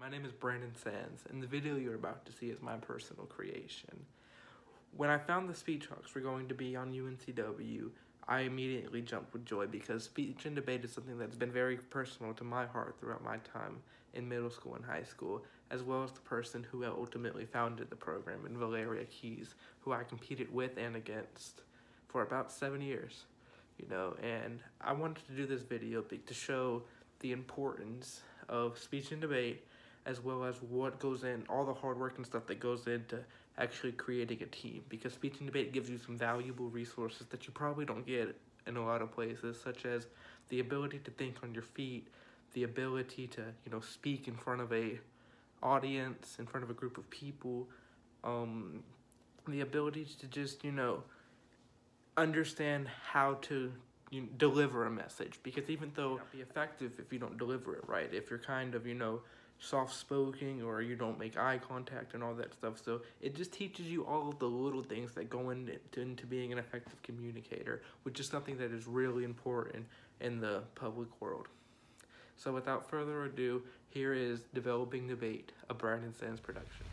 My name is Brandon Sands, and the video you're about to see is my personal creation. When I found the Speechawks were going to be on UNCW, I immediately jumped with joy because speech and debate is something that's been very personal to my heart throughout my time in middle school and high school, as well as the person who ultimately founded the program, in Valeria Keys, who I competed with and against for about 7 years. And I wanted to do this video to show the importance of speech and debate, as well as what goes in, all the hard work and stuff that goes into actually creating a team, because speech and debate gives you some valuable resources that you probably don't get in a lot of places, such as the ability to think on your feet, the ability to, speak in front of a audience, in front of a group of people, the ability to just, understand how to deliver a message, because even though it won't be effective if you don't deliver it right, if you're kind of, soft-spoken, or you don't make eye contact and all that stuff. So it just teaches you all of the little things that go into being an effective communicator, which is something that is really important in the public world. So without further ado, here is Developing Debate, a Brandon Sands production.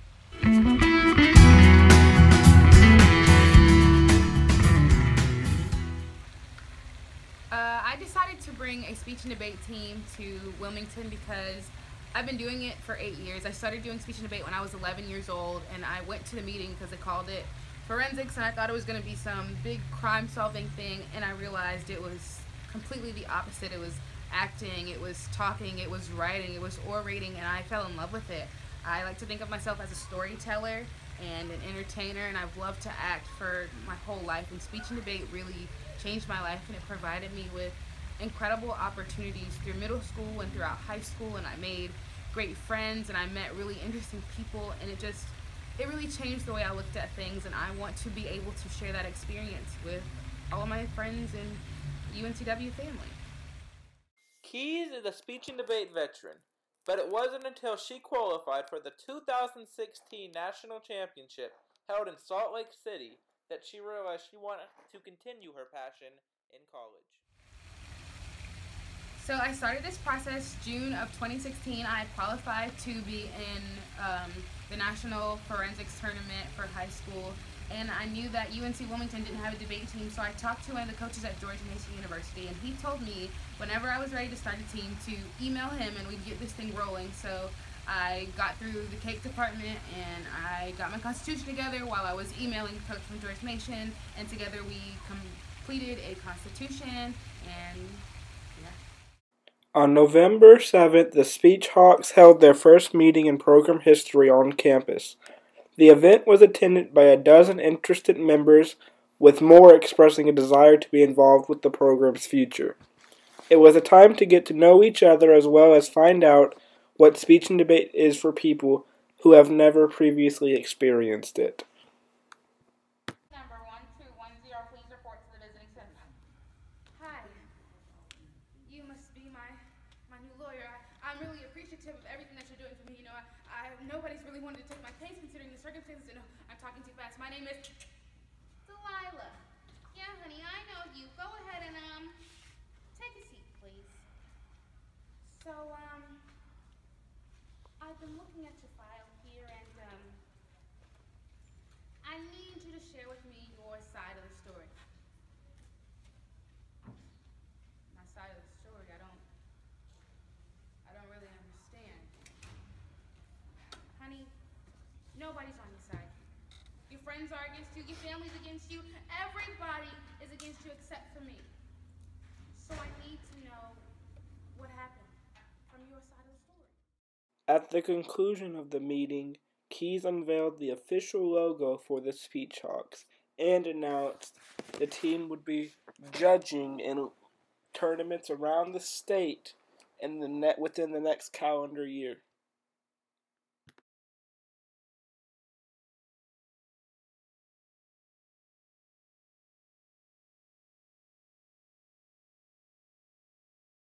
I decided to bring a speech and debate team to Wilmington because I've been doing it for 8 years. I started doing speech and debate when I was 11 years old, and I went to the meeting because they called it forensics, and I thought it was going to be some big crime-solving thing, and I realized it was completely the opposite. It was acting, it was talking, it was writing, it was orating, and I fell in love with it. I like to think of myself as a storyteller and an entertainer, and I've loved to act for my whole life, and speech and debate really changed my life, and it provided me with incredible opportunities through middle school and throughout high school, and I made great friends and I met really interesting people, and it really changed the way I looked at things, and I want to be able to share that experience with all of my friends and UNCW family. Keys is a speech and debate veteran, but it wasn't until she qualified for the 2016 National Championship held in Salt Lake City that she realized she wanted to continue her passion in college. So I started this process June of 2016. I qualified to be in the National Forensics Tournament for high school, and I knew that UNC Wilmington didn't have a debate team, so I talked to one of the coaches at George Mason University, and he told me whenever I was ready to start a team to email him and we'd get this thing rolling. So I got through the cake department and I got my constitution together while I was emailing the coach from George Mason, and together we completed a constitution, and yeah. On November 7th, the Speechawks held their first meeting in program history on campus. The event was attended by a dozen interested members, with more expressing a desire to be involved with the program's future. It was a time to get to know each other, as well as find out what speech and debate is for people who have never previously experienced it. Number 1210, please report to the visiting center. Hi. You must be my new lawyer. I'm really appreciative of everything that you're doing for me. Nobody's really wanted to take my case considering the circumstances. I'm talking too fast. My name is Delilah. Yeah, honey, I know you. Go ahead and take a seat, please. So, I've been looking at your file here, and I need you to share with me your side of the story. My side of the story, I don't really understand. Honey, nobody's on your side. Your friends are against you, your family's against you, everybody is against you except for me. So I need to know what happened from your side of the story. At the conclusion of the meeting, Keys unveiled the official logo for the Speechawks and announced the team would be judging in tournaments around the state within the next calendar year.